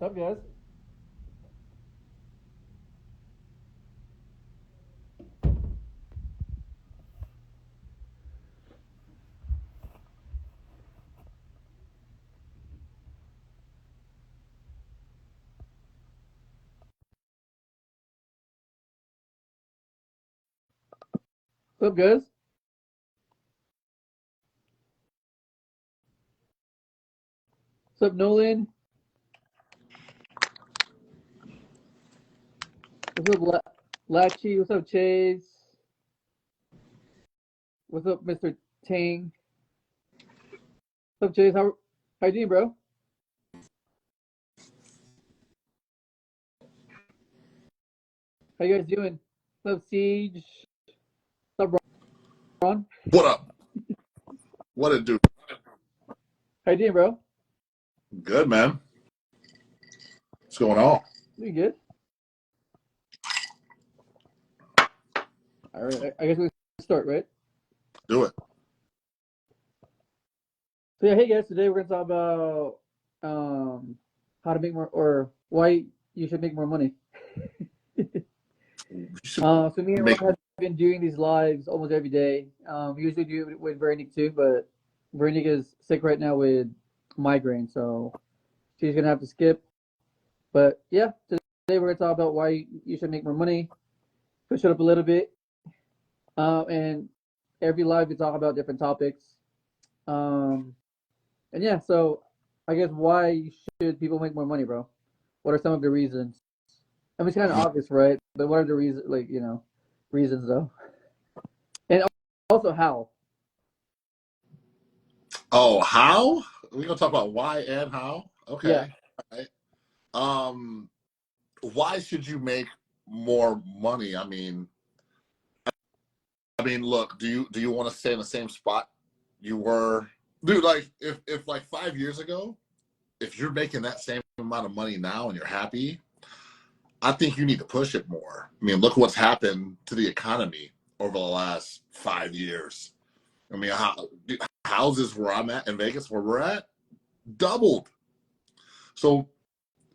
What's up, guys? What's up, guys? What's up, Nolan? What's up, Lachi? What's up, Chase? What's up, Mr. Tang? What's up, Chase? How you doing, bro? How you guys doing? What's up, Siege? What's up, Ron? What up? What it do? How you doing, bro? Good, man. What's going on? Doing good. All right. I guess we can start, right? Do it. So yeah, hey guys. Today we're gonna talk about how to make more, or why you should make more money. You should So me and Ron make. have been doing these lives almost every day. We usually do it with Veronique too, but Veronique is sick right now with migraine, so she's gonna have to skip. But yeah, today we're gonna talk about why you should make more money. Push it up a little bit, and every live we talk about different topics. Um, and yeah, so I guess why should people make more money, bro? What are some of the reasons? I mean, it's kind of obvious, right? But what are the reasons, like reasons though? And also how? Oh, how? We're gonna talk about why and how. Yeah, Okay. All right. Um, why should you make more money? I mean, look. Do you want to stay in the same spot you were, dude? Like, if like 5 years ago, if you're making that same amount of money now and you're happy, I think you need to push it more. I mean, look what's happened to the economy over the last 5 years. I mean, houses where I'm at in Vegas, where we're at, doubled. So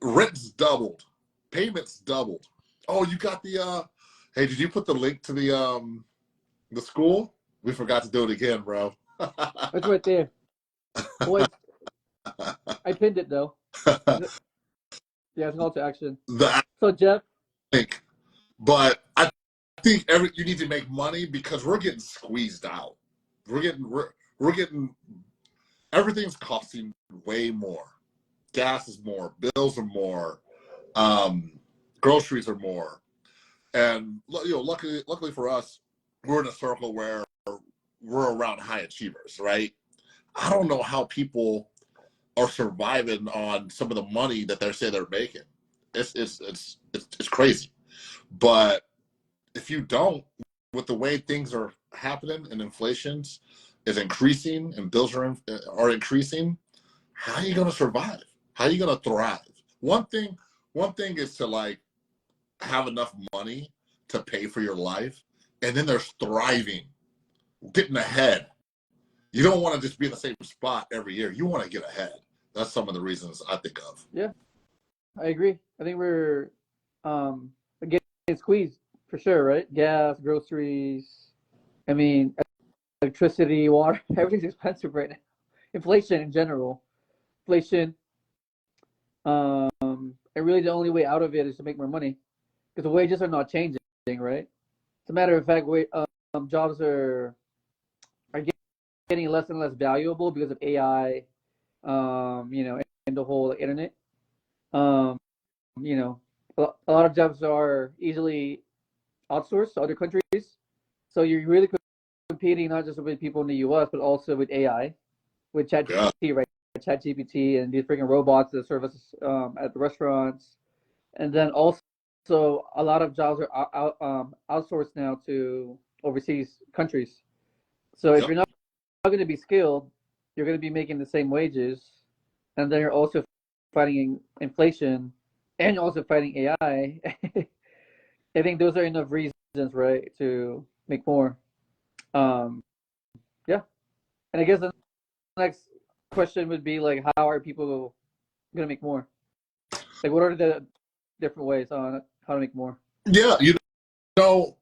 rent's doubled, payments doubled. Oh, you got the hey, did you put the link to the school? We forgot to do it again, bro. it's right there. Boy, I pinned it though. Yeah, it's called to action. The So Jeff, link. But I think you need to make money because we're getting squeezed out. We're getting everything's costing way more. Gas is more, bills are more, um, groceries are more, and luckily for us, we're in a circle where we're around high achievers, right? I don't know how people are surviving on some of the money that they say they're making. It's crazy. But if you don't, with the way things are happening and inflation's is increasing and bills are increasing, how are you going to survive? How are you going to thrive? One thing is to like have enough money to pay for your life, and then there's thriving, getting ahead. You don't want to just be in the same spot every year. You want to get ahead. That's some of the reasons I think of. yeah, I agree. I think we're getting squeezed for sure, right? Gas, groceries. I mean, electricity, water, everything's expensive right now. Inflation in general. Inflation. And really the only way out of it is to make more money because the wages are not changing, right? As a matter of fact, jobs are getting less and less valuable because of AI, and the whole internet. Um, you know, a lot of jobs are easily outsourced to other countries. So you're really competing not just with people in the US, but also with AI, with Yeah. ChatGPT, right? ChatGPT and these freaking robots that serve us at the restaurants. And then also a lot of jobs are outsourced now to overseas countries. So if Yep. you're not going to be skilled, you're going to be making the same wages, and then you're also fighting inflation, and you're also fighting AI. I think those are enough reasons, right, to make more. Um, yeah, and I guess the next question would be like, how are people gonna make more? Like, what are the different ways on how to make more? Yeah, you know,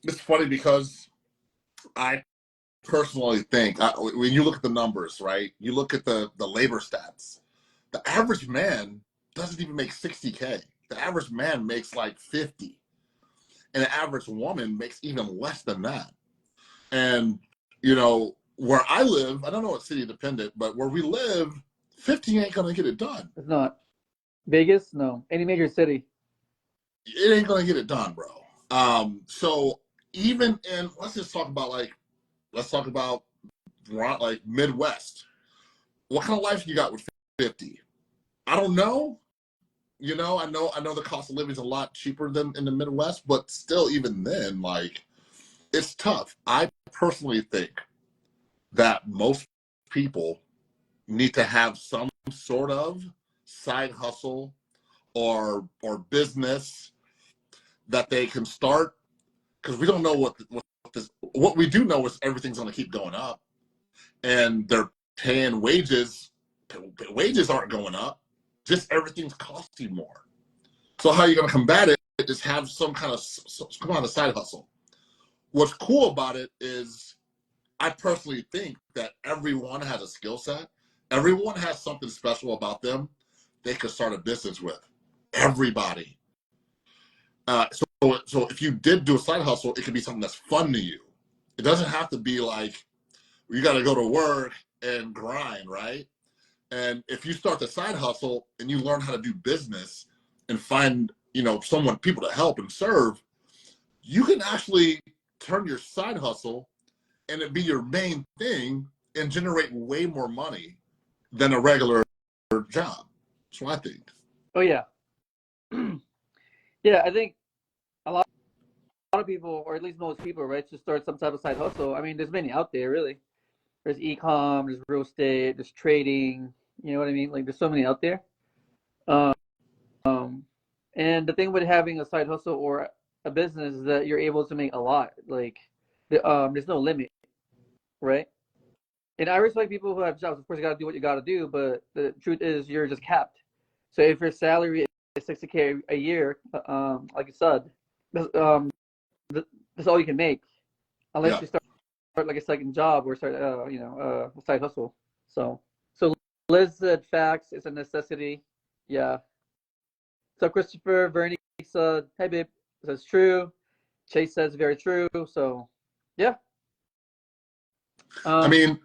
it's funny because I personally think when you look at the numbers, right? You look at the labor stats. The average man doesn't even make 60K. The average man makes like 50, and the average woman makes even less than that. And where I live, I don't know it's city dependent, but where we live, 50 ain't gonna get it done. It's not Vegas, no. Any major city. It ain't gonna get it done, bro. So even in let's talk about like Midwest. What kind of life you got with 50? I don't know. I know the cost of living is a lot cheaper than in the Midwest, but still, even then, like, it's tough. I personally think that most people need to have some sort of side hustle or business that they can start, because we don't know what we do know is everything's going to keep going up, and they're paying wages. Wages aren't going up, just everything's costing more. So how you're going to combat it is have some kind of side hustle. What's cool about it is I personally think that everyone has a skill set. Everyone has something special about them they could start a business with. Everybody. So if you did do a side hustle, it could be something that's fun to you. It doesn't have to be like you got to go to work and grind, right? And if you start the side hustle and you learn how to do business and find, people to help and serve, you can actually turn your side hustle and it be your main thing and generate way more money than a regular job. That's what I think. Oh yeah. Yeah, I think a lot of people, or at least most people, right, should start some type of side hustle. I mean, there's many out there, really. There's e-com, there's real estate, there's trading. You know what I mean? Like, there's so many out there. Um, and the thing with having a side hustle or a business is that you're able to make a lot. Like, there's no limit, right? And I respect people who have jobs. Of course, you got to do what you got to do, but the truth is, you're just capped. So if your salary is 60K a year, like you said, that's all you can make, unless Yeah. you start like a second job or start, a side hustle. So Liz said facts is a necessity. Yeah. So Christopher Veronique said, "Hey babe, that's true." Chase says very true. So yeah. I Um. mean,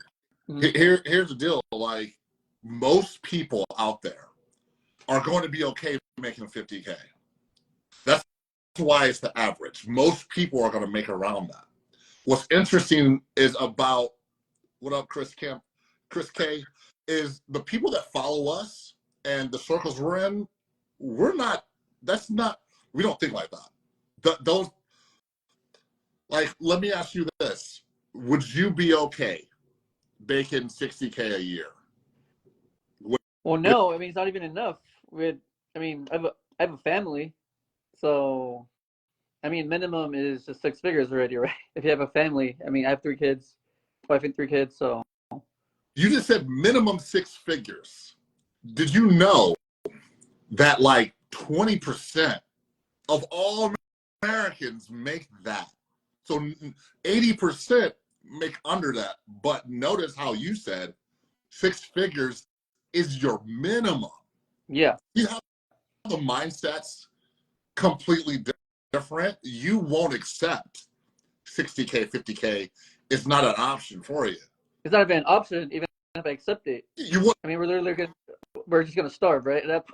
Mhm. here's the deal. Like, most people out there are going to be okay making 50K. That's why it's the average. Most people are going to make around that. What's interesting is about what up, Chris K, is the people that follow us and the circles we're in. We're not. That's not. We don't think like that. Those, like, let me ask you this: would you be okay making 60K a year? Would, Well, no, I mean it's not even enough. With, I mean, I have a family, so I mean minimum is just six figures already, right? If you have a family, I mean I have three kids, wife and three kids, so you just said minimum six figures. Did you know that like 20% of all Americans make that? So 80% make under that. But notice how you said six figures is your minimum. yeah, You have the mindsets completely different. You won't accept 60K, 50K. It's not an option for you. it's not even an option. Even if I accept it, You want I mean we're just gonna starve, right? At that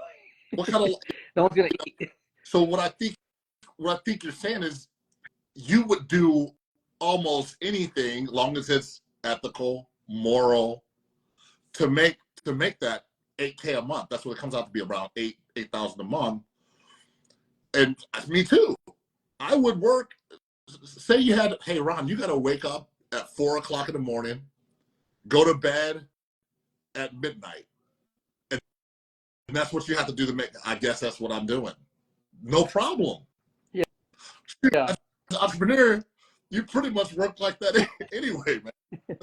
what kind of point, no one's gonna eat. so what I think you're saying is you would do almost anything long as it's ethical, moral, to make that 8K a month. That's what it comes out to be, around 8,000 a month. And me too. I would work. Say you had, hey Ron, you got to wake up at 4 o'clock in the morning, go to bed at midnight, and that's what you have to do to make. I guess that's what I'm doing. No problem. Yeah, yeah, As an entrepreneur, you pretty much work like that anyway, man.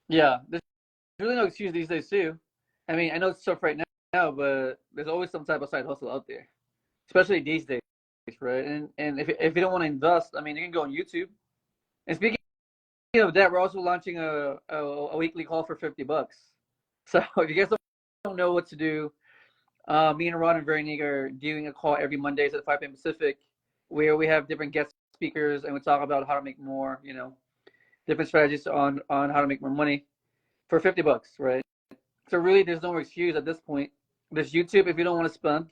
yeah. There's really no excuse these days too. I mean, I know it's tough right now, but there's always some type of side hustle out there, especially these days, right? And if you don't want to invest, I mean, you can go on YouTube. And speaking of that, we're also launching a weekly call for $50. So if you guys don't know what to do, me and Ron and Veronique are doing a call every Mondays at 5 p.m. Pacific, where we have different guest speakers and we talk about how to make more, different strategies on how to make more money for $50, right? So really, there's no excuse at this point. There's YouTube if you don't want to spend,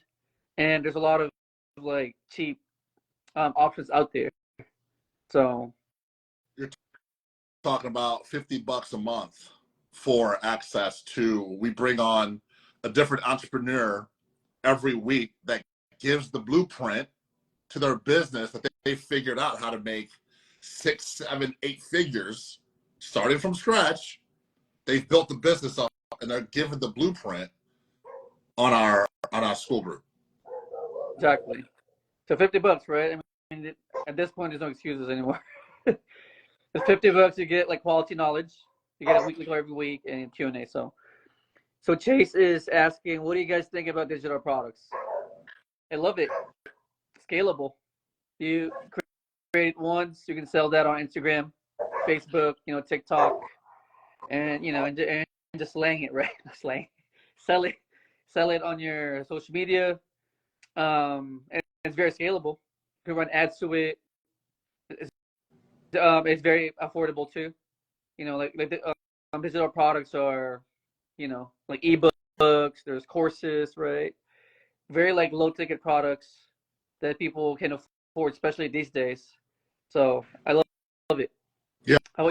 and there's a lot of like cheap options out there. So You're talking about $50 a month for access to. We bring on a different entrepreneur every week that gives the blueprint to their business that they figured out how to make 6, 7, 8 figures starting from scratch. They've built the business up and they're given the blueprint on our school group. exactly. So $50, right? I mean, at this point, there's no excuses anymore. It's $50. You get like quality knowledge. You get a weekly call every week and Q&A. So Chase is asking, what do you guys think about digital products? I love it. Scalable. You create it once, you can sell that on Instagram, Facebook, TikTok, and just slang it, right? Slang, sell it, sell it on your social media. And it's very scalable. You can run ads to it. It's very affordable too. Digital products are, like ebooks. There's courses, right? Very like low ticket products that people can afford, especially these days. So I love it. Yeah. How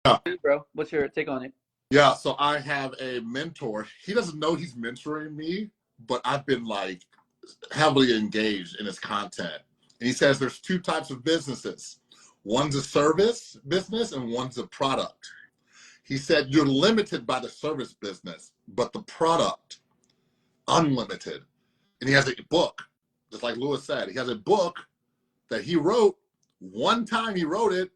about you, bro? What's your take on it? Yeah. So I have a mentor. He doesn't know he's mentoring me, but I've been like heavily engaged in his content. And he says there's 2 types of businesses. One's a service business and one's a product. He said you're limited by the service business, but the product, unlimited. And he has a book, just like Lewis said, he has a book that he wrote one time. He wrote it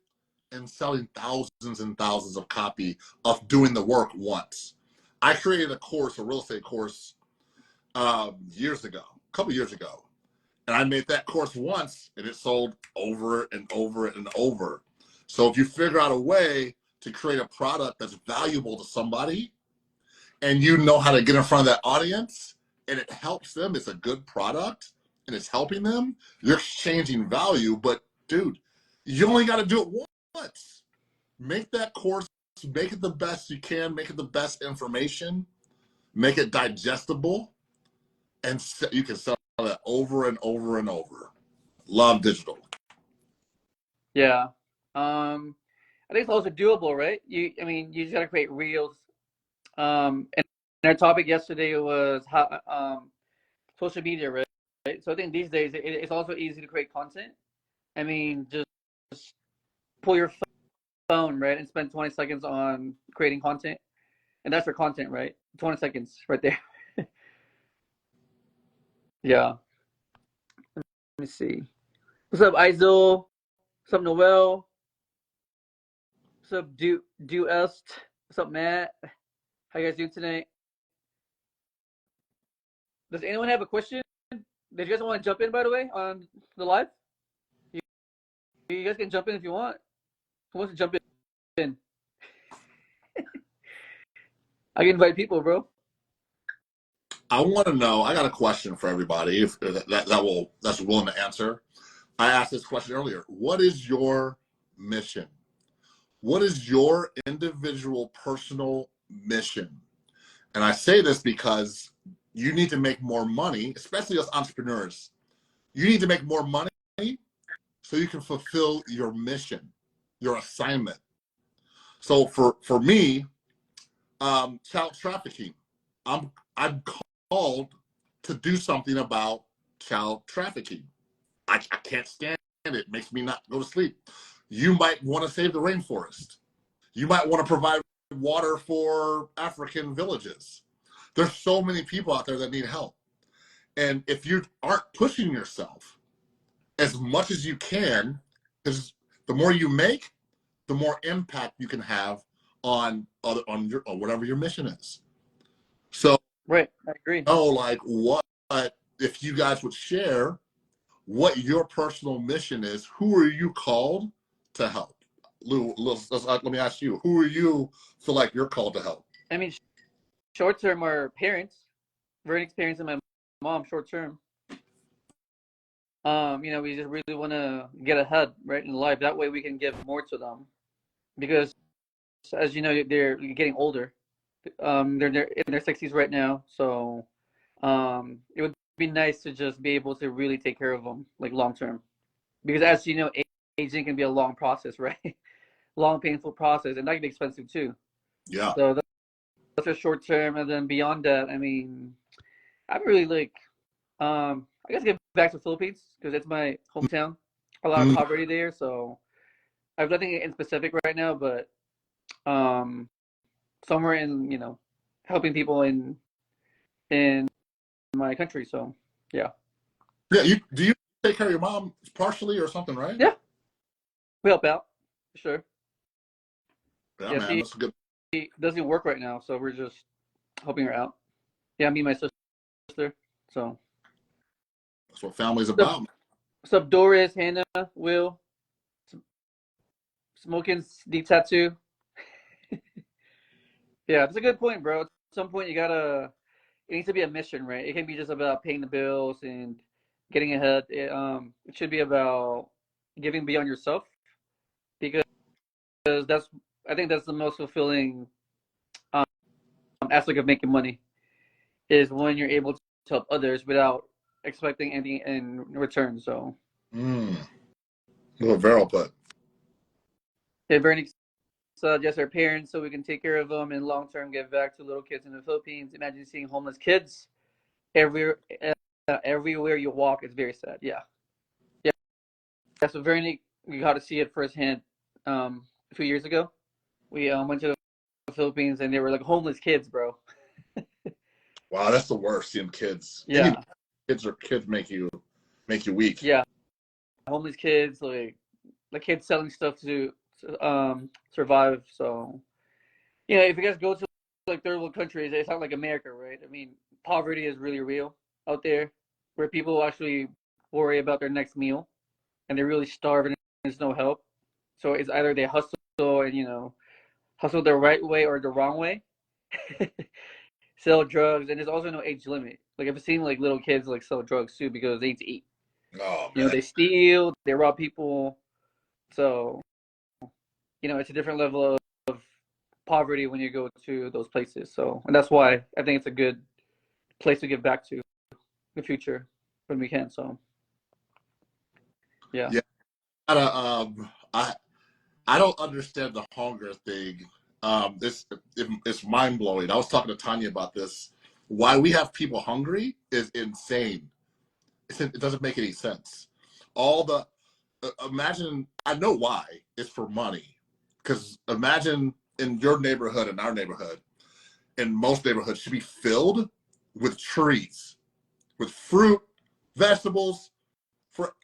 and selling thousands and thousands of copy of doing the work once. I created a course, a real estate course, years ago, a couple years ago. And I made that course once and it sold over and over and over. So if you figure out a way to create a product that's valuable to somebody and you know how to get in front of that audience and it helps them, it's a good product and it's helping them, you're exchanging value. But dude, you only got to do it once. Make that course, make it the best you can, make it the best information, make it digestible, and you can sell that over and over and over. Love digital. Yeah. I think it's also doable, right? You just gotta create reels. And our topic yesterday was how social media, right? So I think these days it's also easy to create content. I mean, just pull your phone, right, and spend 20 seconds on creating content, and that's your content, right? 20 seconds right there. Yeah. Let me see. What's up, Izel? What's up, Noel? What's up, Do Est? What's up, Matt? How you guys doing tonight? Does anyone have a question? Did you guys want to jump in, by the way, on the live? You, you guys can jump in if you want. Who wants to jump in? I can invite people, bro. I want to know. I got a question for everybody. If that's willing to answer. I asked this question earlier. What is your mission? What is your individual personal mission? And I say this because you need to make more money, especially as entrepreneurs. You need to make more money so you can fulfill your mission, your assignment. So for me, child trafficking, I'm called to do something about child trafficking. I can't stand it. It makes me not go to sleep. You might want to save the rainforest. You might want to provide water for African villages. There's so many people out there that need help. And if you aren't pushing yourself as much as you can, because the more you make, the more impact you can have on your or whatever your mission is. So Right. I agree. know, like, what if you guys would share what your personal mission is? Who are you called to help? Lou, let me ask you, who are you feel like you're called to help? I mean, short term are parents, Veronique's parents and my mom. Short term, we just really want to get ahead, right, in life. That way, we can give more to them because, as you know, they're getting older. They're in their 60s right now, so it would be nice to just be able to really take care of them, like long term. Because as you know, aging can be a long process, right? Long, painful process, and that can be expensive too. Yeah. So that's a short term, and then beyond that, I mean, I'm really like, I guess get back to the Philippines because it's my hometown. A lot of Mm, poverty there, so I have nothing in specific right now, but um, somewhere in helping people in my country. So yeah, yeah. Do you take care of your mom partially or something, right? yeah, we help out for sure. Yeah, Yeah, man, she that's good. doesn't work right now, so we're just helping her out. Yeah, me and my sister. So That's what family's what's about. up, Doris, Hannah, Will, smoking deep tattoo. Yeah, that's a good point, bro. At some point, it needs to be a mission, right? It can't be just about paying the bills and getting ahead. It should be about giving beyond yourself because that's, I think that's the most fulfilling um, aspect of making money is when you're able to help others without expecting anything in return. So, Mm, well, Vero put. yeah, Veronique said, yes, our parents, so we can take care of them and long term give back to little kids in the Philippines. Imagine seeing homeless kids every, everywhere you walk. It's very sad. Yeah. Yeah, so Veronique, we got to see it firsthand a few years ago. We went to the Philippines and they were like homeless kids, bro. Wow, that's the worst. Seeing kids. Any Yeah, kids make you weak. yeah, homeless kids, like kids selling stuff to survive. So, if you guys go to like third world countries, it's not like America, right? I mean, poverty is really real out there, where people actually worry about their next meal and they're really starving and there's no help. So it's either they hustle and hustle the right way or the wrong way. Sell drugs, and there's also no age limit. Like I've seen like little kids like sell drugs too because they need to eat. Oh man. They steal, they rob people. So it's a different level of poverty when you go to those places. So, and that's why I think it's a good place to give back to in the future when we can. So, yeah. Yeah. I don't understand the hunger thing. It's mind blowing. I was talking to Tanya about this. Why we have people hungry is insane. It doesn't make any sense. All the imagine. I know why. It's for money. Because imagine in your neighborhood and our neighborhood, in most neighborhoods, should be filled with trees, with fruit, vegetables for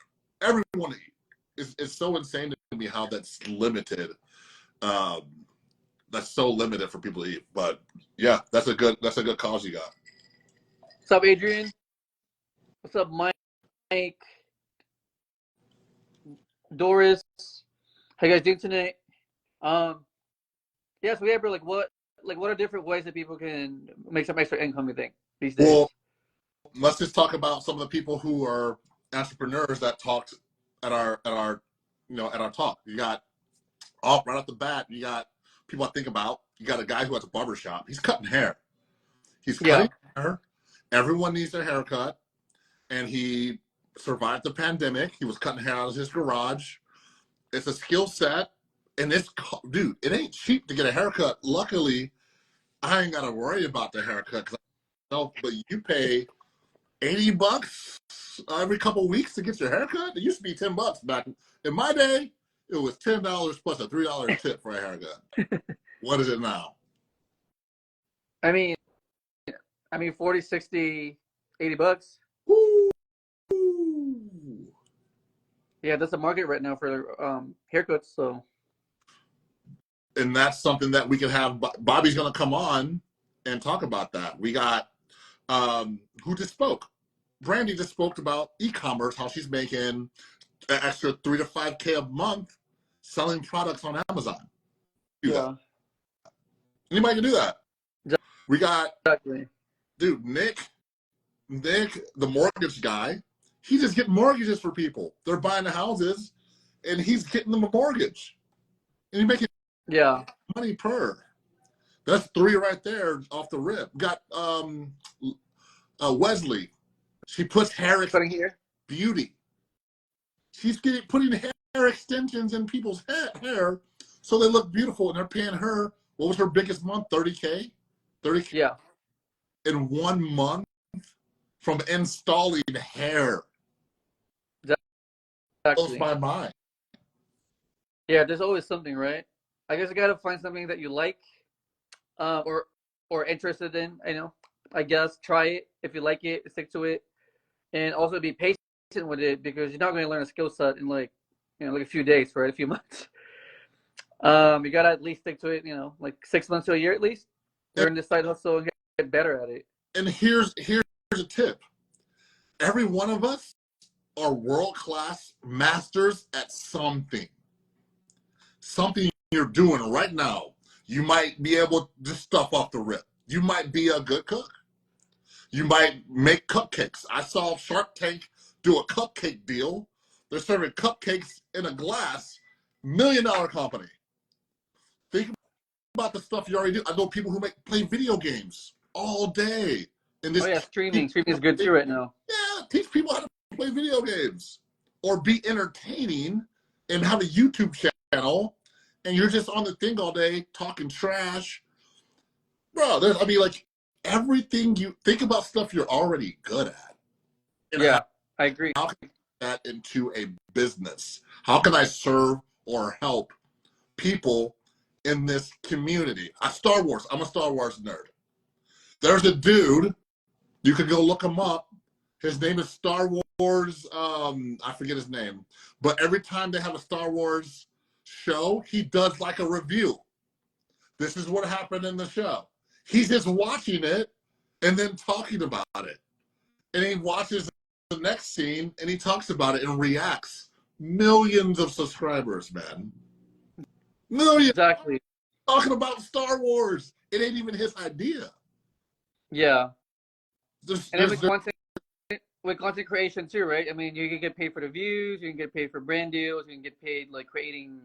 everyone to eat. It's so insane to me how that's limited. Um, that's so limited for people to eat. But yeah, that's a good cause you got. What's up, Adrian? What's up, Mike? Doris? How you guys doing tonight? Um, yes, we have what are different ways that people can make some extra income? You think these Well, days? let's just talk about some of the people who are entrepreneurs that talked at our talk. You got right off the bat, you got people I think about. You got a guy who has a barber shop. He's cutting hair. He's cutting Yeah, hair. Everyone needs their haircut, and he survived the pandemic. He was cutting hair out of his garage. It's a skill set, and dude, it ain't cheap to get a haircut. Luckily, I ain't got to worry about the haircut because but you pay $80 every couple of weeks to get your haircut. It used to be $10 back in my day. It was $10 plus a $3 tip for a haircut. What is it now? I mean, 40, 60, $80. Woo! Yeah, that's the market right now for haircuts. So And that's something that we can have. Bobby's going to come on and talk about that. We got who just spoke. Brandy just spoke about e-commerce, how she's making an extra 3 to 5K a month selling products on Amazon. Do that. Yeah. Anybody can do that. We got, Exactly. dude, Nick, the mortgage guy. He just getting mortgages for people. They're buying the houses, and he's getting them a mortgage, and he's making Yeah. money per. That's 3 right there off the rip. Got Wesley. She puts hair Putting here. beauty. She's putting hair extensions in people's hair so they look beautiful, and they're paying her. What was her biggest month? 30K. 30K Yeah. in 1 month from installing hair. Blows Exactly. my mind. Yeah. There's always something, right? I guess you gotta find something that you like, or interested in. I guess try it. If you like it, stick to it, and also be patient with it because you're not going to learn a skill set in like like a few days, right? A few months. You gotta at least stick to it. Like 6 months to a year at least. And, Learn this side hustle and get better at it. and here's a tip. Every one of us are world-class masters at something. Something you're doing right now. You might be able to just stuff off the rip. You might be a good cook. You might make cupcakes. I saw Shark Tank do a cupcake deal. They're serving cupcakes in a glass. $1 million company. Think about the stuff you already do. I know people who play video games all day. And Oh just yeah, streaming. Streaming is good too right now. teach people how to play video games or be entertaining and have a YouTube channel, and you're just on the thing all day talking trash. Bro, like everything you think about stuff you're already good at. And Yeah, I agree. how can I get that into a business? How can I serve or help people in this community? I'm a Star Wars nerd. There's a dude, you could go look him up. His name is Star Wars, I forget his name. But every time they have a Star Wars show, he does like a review. This is what happened in the show. He's just watching it and then talking about it. And he watches the next scene and he talks about it and reacts. Millions of subscribers, man. Millions Exactly. talking about Star Wars. It ain't even his idea. Yeah, There's, and then there's, with content creation too, right? I mean, you can get paid for the views, you can get paid for brand deals, you can get paid like creating,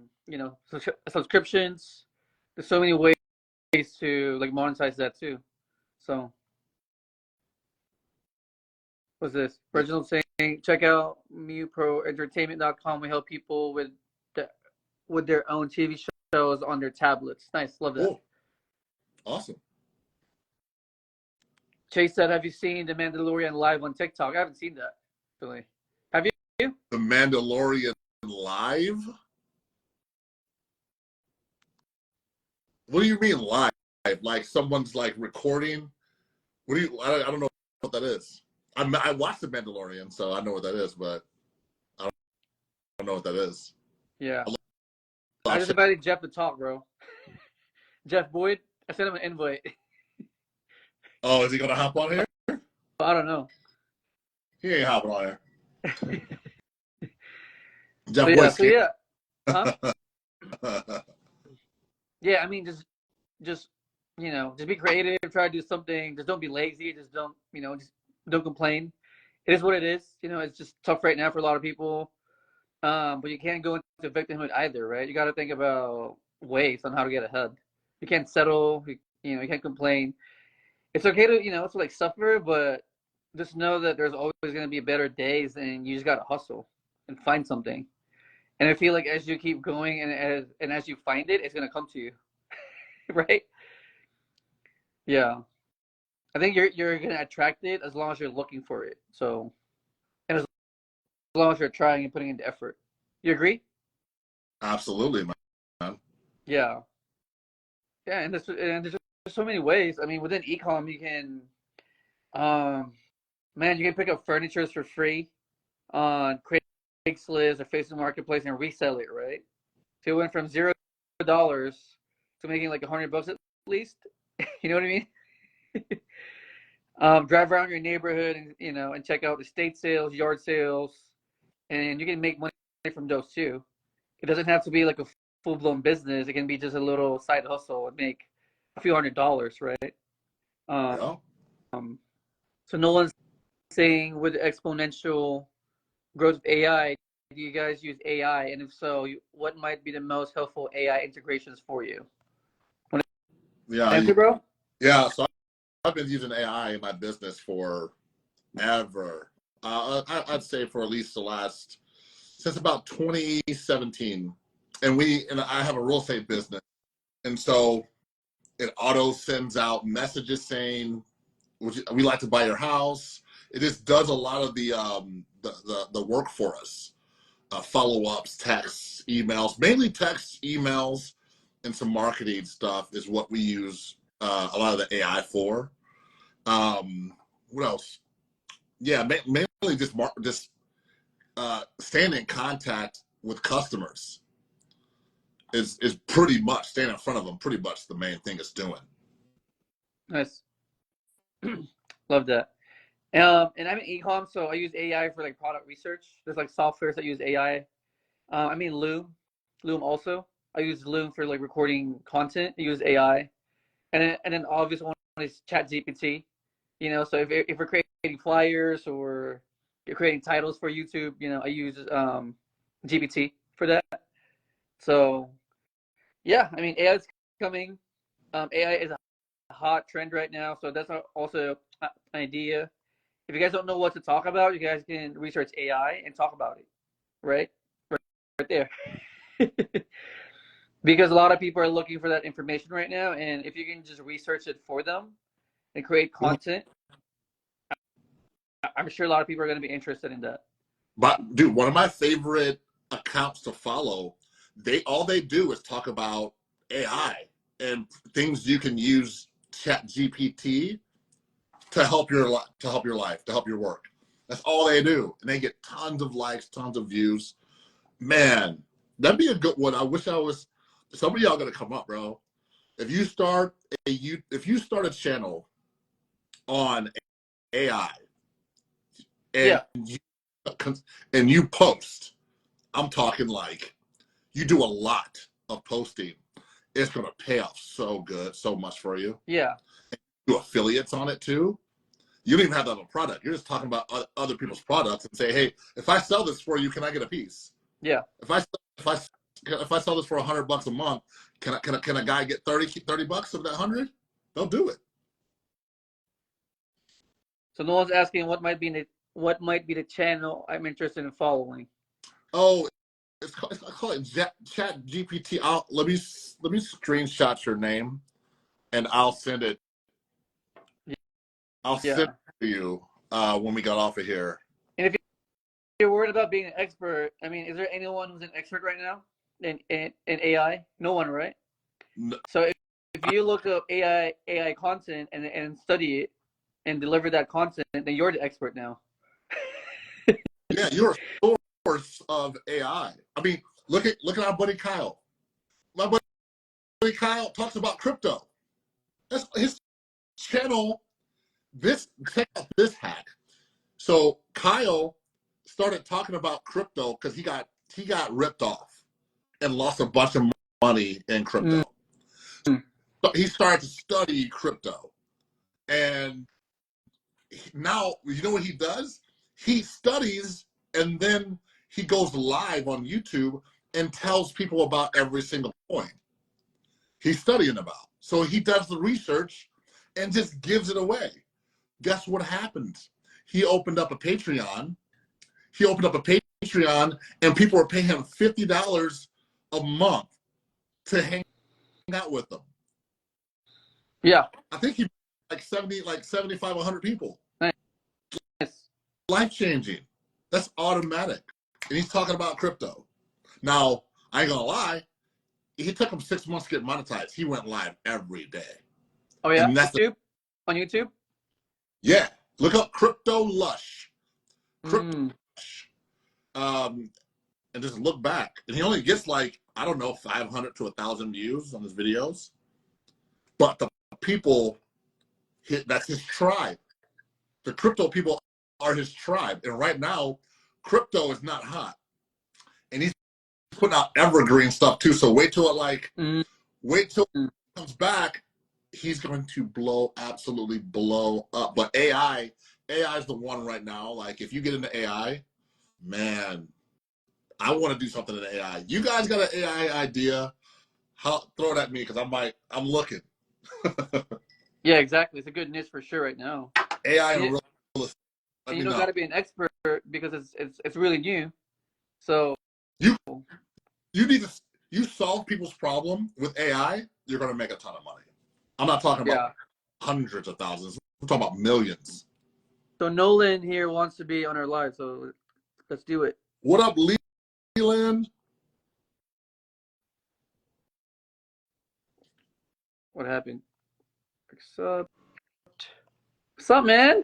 subscriptions. There's so many ways to like monetize that too. So, what's this? Reginald saying, check out MewProEntertainment.com. We help people with their own TV shows on their tablets. Nice, love that. cool. Awesome. Chase said, have you seen The Mandalorian live on TikTok? I haven't seen that, really. Have you? The Mandalorian live? What do you mean live? Like someone's like recording? What do you? I don't know what that is. I watched The Mandalorian, so I know what that is, but I don't know what that is. Yeah. I just invited Jeff to talk, bro. Jeff Boyd. I sent him an invite. Oh, is he gonna hop on here? I don't know. He ain't hopping on here. So Jeff yeah, Boyd. so yeah. Huh? Yeah, I mean, just just be creative. Try to do something. Just don't be lazy. Just don't complain. It is what it is. It's just tough right now for a lot of people. But you can't go into victimhood either, right? You got to think about ways on how to get ahead. You can't settle. You can't complain. It's okay to to like suffer, but just know that there's always going to be better days, and you just got to hustle and find something. And I feel like as you keep going and as you find it, it's going to come to you, right? Yeah, I think you're going to attract it as long as you're looking for it. So, and as long as you're trying and putting in the effort. You agree? Absolutely, man. Yeah. Yeah, and there's just so many ways. I mean, within ecom, you can, um, man, you can pick up furnitures for free on Craigslist or Facebook Marketplace and resell it, right? So it went from $0 to making like $100 at least. You know what I mean? Drive around your neighborhood and and check out estate sales, yard sales, and you can make money from those too. It doesn't have to be like a full blown business. It can be just a little side hustle and make a few $100s, right? Yeah. Um, so no one's saying with exponential growth of AI, do you guys use AI? And if so, what might be the most helpful AI integrations for you? Want to Yeah. answer, bro? Yeah. So I've been using AI in my business for ever. I'd say for at least since about 2017. And I have a real estate business. And so it auto sends out messages saying, we like to buy your house. It just does a lot of the work for us. Follow-ups, texts, emails, mainly texts, emails, and some marketing stuff is what we use a lot of the AI for. What else? Yeah, mainly just staying in contact with customers is pretty much staying in front of them. Pretty much the main thing it's doing. Nice. Love that. And I'm in e-com, so I use AI for like product research. There's like softwares that use AI. I mean Loom also. I use Loom for like recording content. I use AI, and then obviously one is Chat GPT. So if we're creating flyers or you're creating titles for YouTube, I use GPT for that. So yeah, I mean AI is coming. AI is a hot trend right now, so that's also an idea. If you guys don't know what to talk about, you guys can research AI and talk about it, right? Right there. Because a lot of people are looking for that information right now, and if you can just research it for them and create content, I'm sure a lot of people are going to be interested in that. But dude, one of my favorite accounts to follow, all they do is talk about AI and things you can use Chat GPT to help your life, to help your work. That's all they do, and they get tons of likes, tons of views. Man, that'd be a good one. I wish I was. Some of y'all gonna come up, bro. If you start a channel on AI and Yeah, you post, I'm talking like you do a lot of posting, it's gonna pay off so good, so much for you. yeah, Do affiliates on it too. You don't even have to have a product. You're just talking about other people's products and say, hey, if I sell this for you, can I get a piece? yeah. If I sell this for $100 a month, can a guy get 30 bucks of that 100? They'll do it. So no one's asking what might be the channel I'm interested in following. Oh, I call it Chat GPT. Let me screenshot your name and I'll send it. I'll send Yeah. it to you when we got off of here. And if you're worried about being an expert, I mean, is there anyone who's an expert right now in AI? No one, right? So if you look up AI content and study it and deliver that content, then you're the expert now. Yeah, you're a source of AI. I mean, look at our buddy Kyle. My buddy Kyle talks about crypto. That's his channel. Check out this hack. So Kyle started talking about crypto because he got ripped off and lost a bunch of money in Mm. crypto. So he started to study crypto, and now you know what he does? He studies and then he goes live on YouTube and tells people about every single point he's studying about. So he does the research and just gives it away. Guess what happens? He opened up a Patreon. And people were paying him $50 a month to hang out with them. Yeah. I think he like 75, 100 people. Nice. Life changing. That's automatic. And he's talking about crypto. Now, I ain't gonna lie, it took him 6 months to get monetized. He went live every day. Oh yeah. And that's On YouTube. yeah. Look up Crypto Lush. Crypto Mm. Lush. And just look back. And he only gets like, I don't know, 500 to 1,000 views on his videos. But the people, that's his tribe. The crypto people are his tribe, and right now, crypto is not hot, and he's putting out evergreen stuff too. So wait till it comes back. He's going to absolutely blow up. But AI is the one right now. Like if you get into AI, man, I want to do something in AI. You guys got an AI idea? Throw it at me because I'm looking. Yeah, exactly. It's a good niche for sure right now. AI And, and real estate. and Let you me don't know. got to be an expert because it's really new. So You you need to you solve people's problem with AI. You're going to make a ton of money. I'm not talking about yeah. hundreds of thousands. I'm talking about millions. So Nolan here wants to be on our live, so let's do it. What up, Leland? What happened? Accept. What's up, man?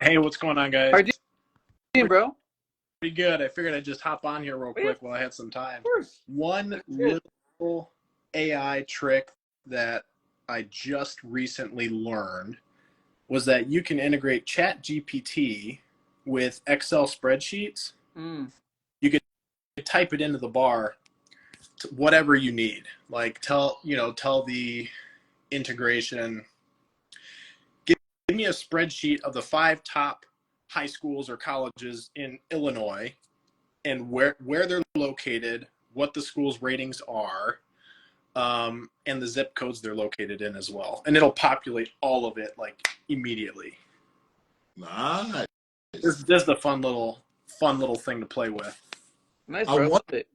Hey, what's going on, How guys? you doing, bro? Pretty good. I figured I'd just hop on here real Oh, yeah, quick while I had some time. of course. One little AI trick that I just recently learned was that you can integrate ChatGPT with Excel spreadsheets. Mm. You could type it into the bar to whatever you need. Like tell the integration, give me a spreadsheet of the 5 top high schools or colleges in Illinois and where they're located, what the school's ratings are, and the zip codes they're located in as well. And it'll populate all of it like immediately. Nice. This is a fun little thing to play with. Nice, bro. I love it.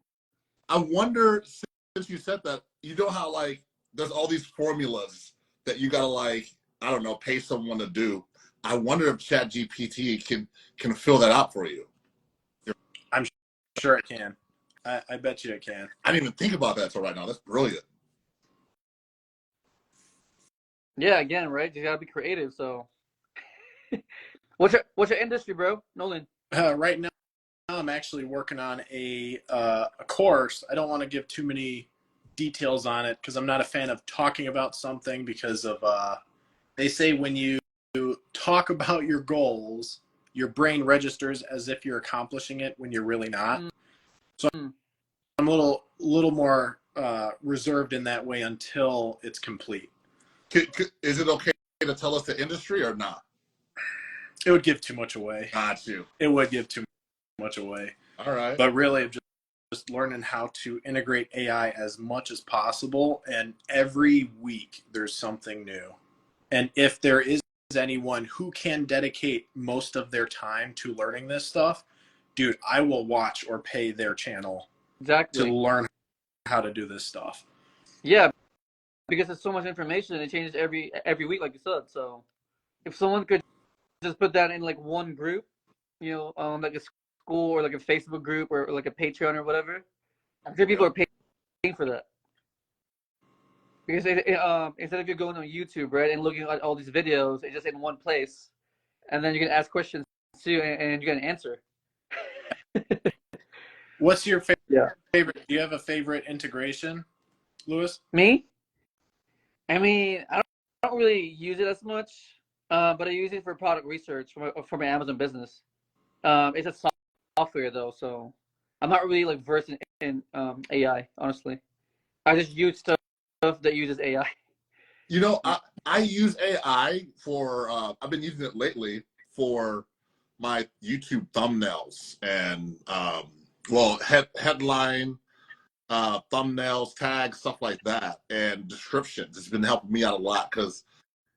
I wonder, since you said that, you know how like there's all these formulas that you gotta like, I don't know, pay someone to do. I wonder if ChatGPT can fill that out for you. I'm sure it can. I bet you it can. I didn't even think about that until right now. That's brilliant. Yeah, again, right? You gotta be creative. So, what's your industry, bro, Nolan? Right now, I'm actually working on a course. I don't want to give too many details on it because I'm not a fan of talking about something because of they say when you talk about your goals, your brain registers as if you're accomplishing it when you're really not. So I'm a little more reserved in that way until it's complete. Is it okay to tell us the industry or not? It would give too much away. Got you. It would give too much away. All right. But really, just learning how to integrate AI as much as possible. And every week there's something new. And if there is anyone who can dedicate most of their time to learning this stuff, dude, I will watch or pay their channel to learn how to do this stuff. Yeah, because there's so much information and it changes every week, like you said. So if someone could just put that in like one group, like a school or like a Facebook group or like a Patreon or whatever, I'm sure people are paying for that. Because instead of you going on YouTube, right, and looking at all these videos, it's just in one place, and then you can ask questions too, and you get an answer. What's your favorite? Do you have a favorite integration, Lewis? Me? I mean, I don't really use it as much, but I use it for product research for my Amazon business. It's a software though, so I'm not really like versed in AI. Honestly, I just use stuff that uses AI. You know, I use AI for. I've been using it lately for my YouTube thumbnails and headline, thumbnails, tags, stuff like that, and descriptions. It's been helping me out a lot because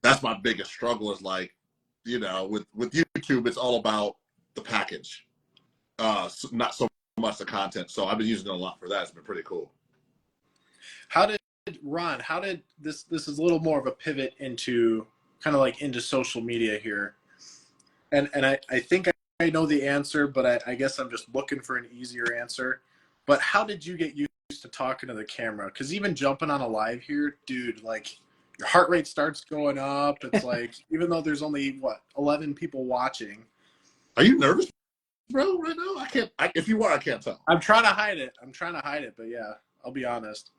that's my biggest struggle. Is like, with YouTube, it's all about the package, not so much the content. So I've been using it a lot for that. It's been pretty cool. How did this is a little more of a pivot into kind of like into social media here, and I think I know the answer, but I guess I'm just looking for an easier answer. But how did you get used to talking to the camera? Because even jumping on a live here, dude, like your heart rate starts going up. It's like even though there's only 11 people watching. Are you nervous, bro? Right now, I can't. If you are, I can't tell. I'm trying to hide it. But yeah, I'll be honest.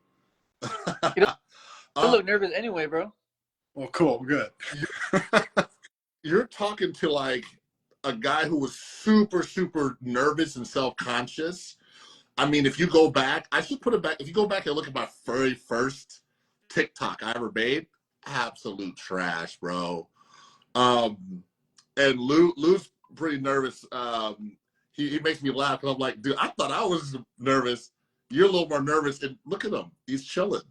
You don't look nervous anyway, bro. Well, cool, good. you're talking to like a guy who was super, super nervous and self-conscious. I mean, if you go back, I should put it back. If you go back and look at my very first TikTok I ever made, absolute trash, bro. And Lou's pretty nervous. He makes me laugh because I'm like, dude, I thought I was nervous. You're a little more nervous, and look at him. He's chilling.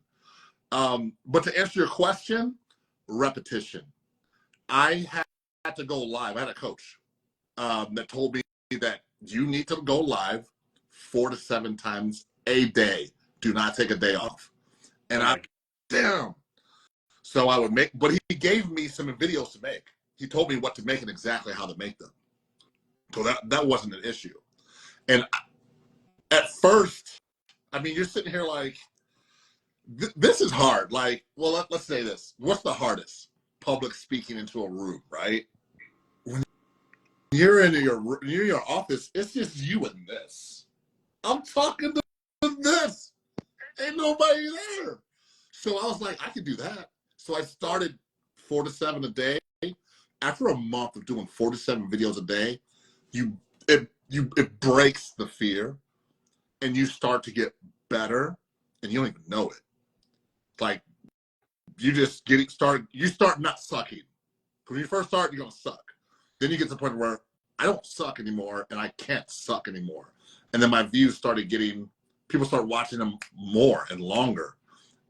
But to answer your question, repetition. I had to go live. I had a coach that told me that you need to go live 4 to 7 times a day. Do not take a day off. And damn. So I would make, but he gave me some videos to make. He told me what to make and exactly how to make them. So that wasn't an issue. And at first, I mean, you're sitting here like, this is hard. Like, well, let's say this. What's the hardest? Public speaking into a room, right? When you're in your office, it's just you and this. I'm talking to this. Ain't nobody there. So I was like, I could do that. So I started 4 to 7 a day. After a month of doing 4 to 7 videos a day, it breaks the fear, and you start to get better, and you don't even know it. Like you just you start not sucking. When you first start, you're gonna suck. Then you get to the point where I don't suck anymore, and I can't suck anymore. And then my views started people start watching them more and longer,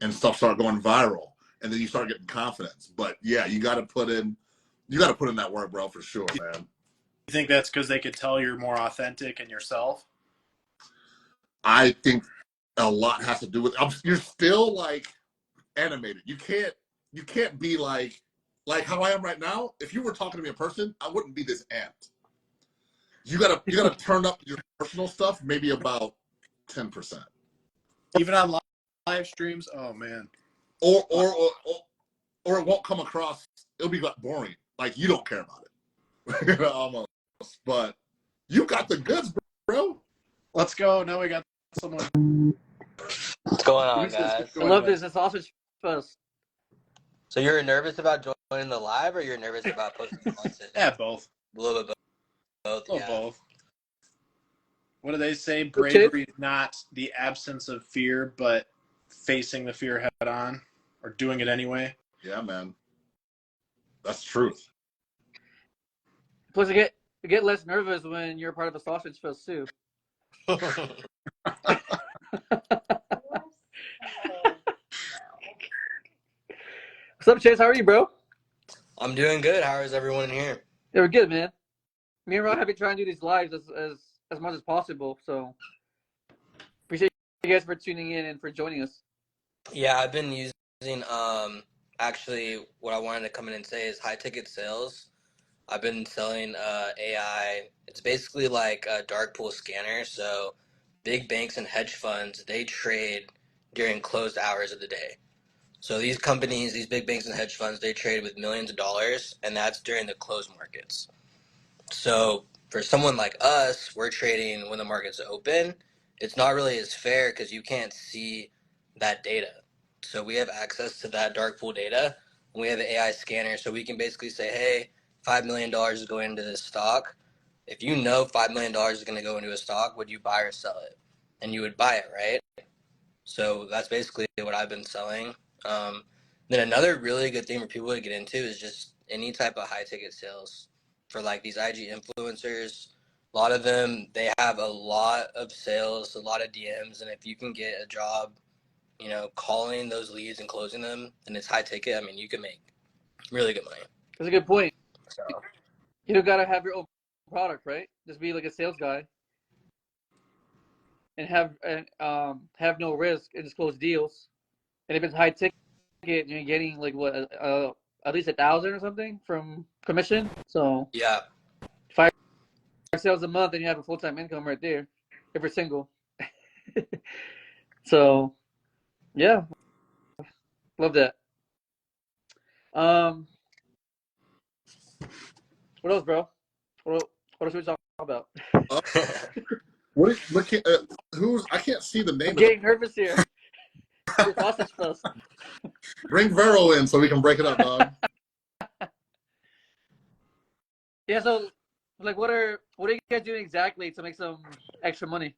and stuff started going viral. And then you start getting confidence. But yeah, you got to put in that work, bro, for sure, man. You think that's because they could tell you're more authentic and yourself? I think a lot has to do with you're still like animated. You can't be like how I am right now. If you were talking to me in person, I wouldn't be this amped. You gotta turn up your personal stuff maybe about 10%. Even on live streams? Oh man. Or it won't come across. It'll be like boring. Like you don't care about it. Almost. But you got the goods, bro. Let's go. Now we got someone. What's going on, guys? I love this. It's sausage fest. So you're nervous about joining the live, or you're nervous about posting content? Yeah, both. A little bit both. Oh, Yeah. both. What do they say? Bravery is not the absence of fear, but facing the fear head on, or doing it anyway. Yeah, man. That's truth. Plus, you get less nervous when you're part of a sausage fest too. What's up, Chase? How are you, bro? I'm doing good. How is everyone in here? Yeah, we're good, man. Me and Ron have been trying to do these lives as much as possible. So appreciate you guys for tuning in and for joining us. Yeah, I've been using actually what I wanted to come in and say is high ticket sales. I've been selling AI. It's basically like a dark pool scanner. So big banks and hedge funds, they trade during closed hours of the day. So these companies, these big banks and hedge funds, they trade with millions of dollars, and that's during the closed markets. So for someone like us, we're trading when the market's open. It's not really as fair because you can't see that data. So we have access to that dark pool data, and we have an AI scanner, so we can basically say, hey, $5 million is going into this stock. If you know $5 million is going to go into a stock, would you buy or sell it? And you would buy it, right? So that's basically what I've been selling. Then another really good thing for people to get into is just any type of high ticket sales for like these IG influencers. A lot of them, they have a lot of sales, a lot of DMs, and if you can get a job, calling those leads and closing them, and it's high ticket, I mean, you can make really good money. That's a good point. So, You don't gotta have your own product, right? Just be like a sales guy and have no risk and just close deals. And if it's high ticket, you're getting like what at least 1,000 or something from commission. So yeah. 5 sales a month, and you have a full-time income right there if you're single. So yeah, love that. What else, bro? What else should we talk about? I can't see the name I'm getting nervous here. Your sausage fest. Bring Vero in so we can break it up, dog. Yeah. So, like, what are you guys doing exactly to make some extra money?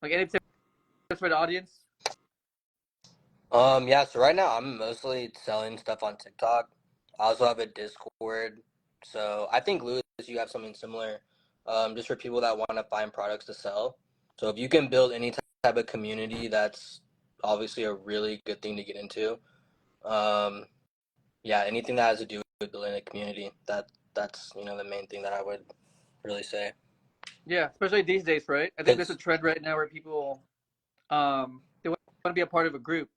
Like, any tips for the audience? Yeah, so right now I'm mostly selling stuff on TikTok. I also have a Discord. So I think, Lewis, you have something similar, just for people that want to find products to sell. So if you can build any type of community, that's obviously a really good thing to get into. Um, yeah, anything that has to do with building a community, that's the main thing that I would really say. Yeah, especially these days, right? I think there's a Cause, trend right now where people they want to be a part of a group,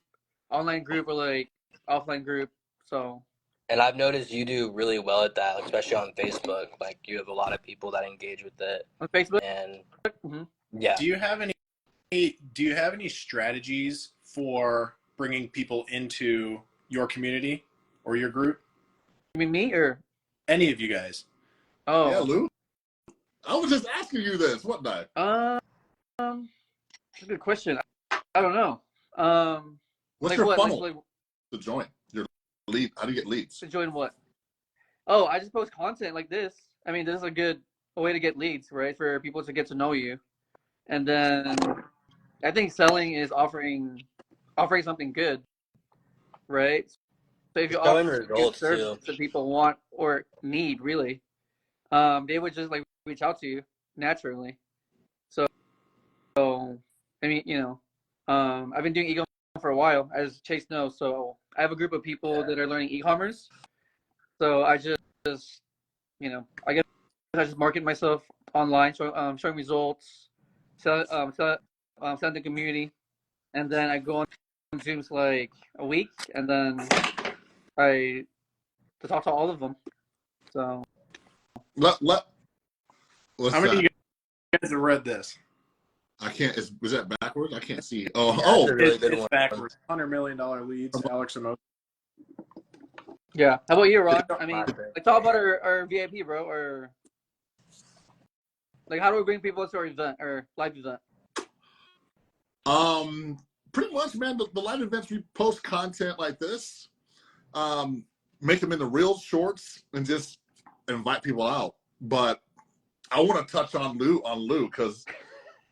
online group or like offline group. So Mm-hmm. and I've noticed you do really well at that, especially on Facebook. Like you have a lot of people that engage with it, on Facebook. and Mm-hmm. yeah. Do you have any strategies for bringing people into your community or your group? You mean me or Any of you guys? Yeah, oh Lou. I was just asking you this, wasn't I? that's a good question. I don't know. What's Like your what? funnel Like to join? Your lead? How do you get leads? to join what? Oh, I just post content like this. I mean, this is a way to get leads, right? For people to get to know you, and then I think selling is offering something good, right? So if you Just offer showing a good results service too. that people want or need, really, they would just like reach out to you naturally. So I mean, I've been doing e-commerce for a while, as Chase knows. So I have a group of people Yeah. that are learning e-commerce. So I just I guess I just market myself online, showing results, sell the community, and then I go on Zooms like a week, and then I to talk to all of them. So Let How what's many of that? you guys have read this? I can't. Was that backwards? I can't see. Oh, Yeah, that's oh. a really good It's one. backwards. $100 million leads, Alex Amo. yeah, how about you, Ron? I mean, Classic. like talk about our VIP, bro, or like how do we bring people to our event or live event? Um, pretty much, man. The live events we post content like this, um, make them into real shorts and just invite people out. But I want to touch on Lou because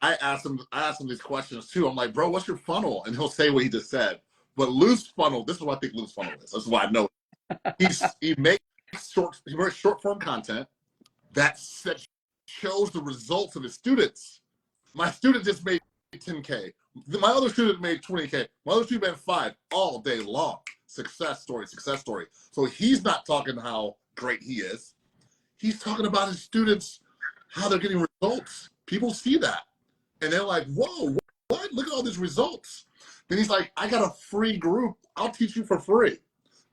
I asked him these questions too. I'm like, bro, what's your funnel? And he'll say what he just said. But Lou's funnel, this is what I think Lou's funnel is. This is why I know he makes short form content that shows the results of his students. My student just made 10K. My other student made 20K. My other student made 5 all day long. Success story, success story. So he's not talking how great he is. He's talking about his students, how they're getting results. People see that. And they're like, whoa, what? Look at all these results. Then he's like, I got a free group. I'll teach you for free.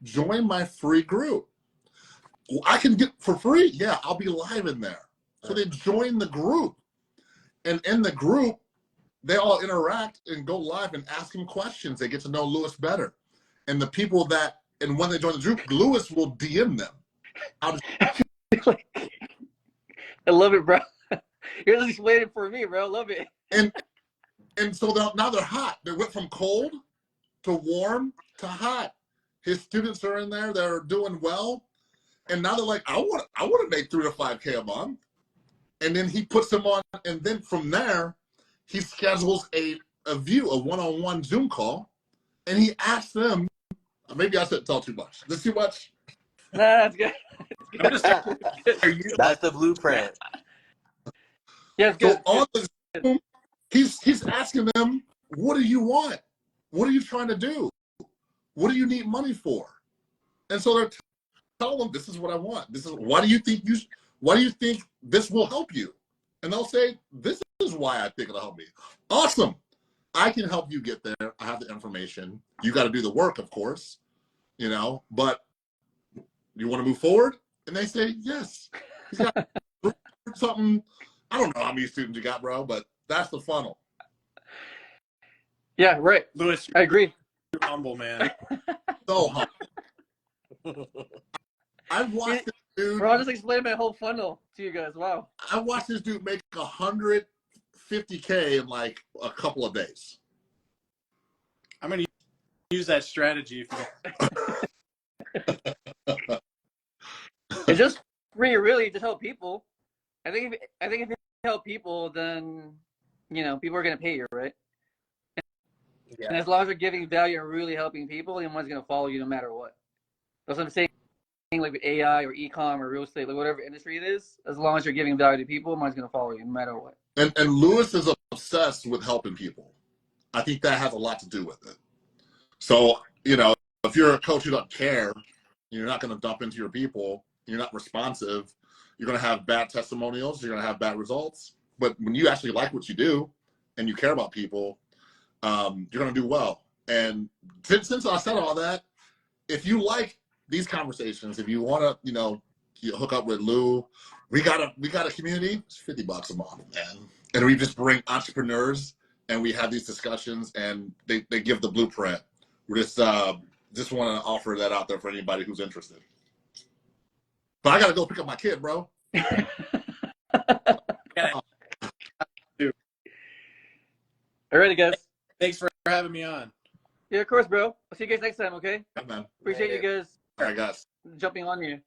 Join my free group. Well, I can get for free. Yeah, I'll be live in there. So they join the group. And in the group, they all interact and go live and ask him questions. They get to know Lewis better. And the people and when they join the group, Lewis will DM them. I love it, bro. You're just explaining for me, bro. I love it. And so now they're hot. They went from cold to warm to hot. His students are in there. They're doing well. And now they're like, I want to make 3 to 5K a month. And then he puts them on. And then from there, he schedules a one-on-one Zoom call. And he asks them, maybe I shouldn't tell too much. Is this too much? Nah, that's good. I'm just are you That's the blueprint. Yeah, it's good. So It's on good. the Zoom, he's asking them, what do you want? What are you trying to do? What do you need money for? And so they're telling them, this is what I want. This is why do you think this will help you? And they'll say, this is why I think it'll help me. Awesome. I can help you get there. I have the information. You got to do the work, of course, but you want to move forward? And they say, yes. He's got something. I don't know how many students you got, bro, but that's the funnel. Yeah, right. Lewis, I agree. you're humble, man. So I've watched this dude. Bro, I just explained my whole funnel to you guys. Wow. I watched this dude make 150K in like a couple of days. I'm gonna use that strategy if you don't. It's just really to help people. I think if you help people, then people are gonna pay you, right? And Yeah. as long as you're giving value and really helping people, everyone's gonna follow you no matter what. That's what I'm saying. Like with AI or e-com or real estate, like whatever industry it is, as long as you're giving value to people, everyone's gonna follow you no matter what. And Lewis is obsessed with helping people. I think that has a lot to do with it. So, if you're a coach who doesn't care, you're not going to dump into your people, you're not responsive, you're going to have bad testimonials, you're going to have bad results. But when you actually like what you do and you care about people, you're going to do well. And since I said all that, if you like these conversations, if you want to, you hook up with Lou, we got a community. It's $50 a month, man, and we just bring entrepreneurs and we have these discussions, and they give the blueprint. We just want to offer that out there for anybody who's interested. But I got to go pick up my kid, bro. Yeah. Alrighty, guys. Thanks for having me on. Yeah, of course, bro. I'll see you guys next time. Okay. Yeah, man. Appreciate you guys All right, guys. jumping on here.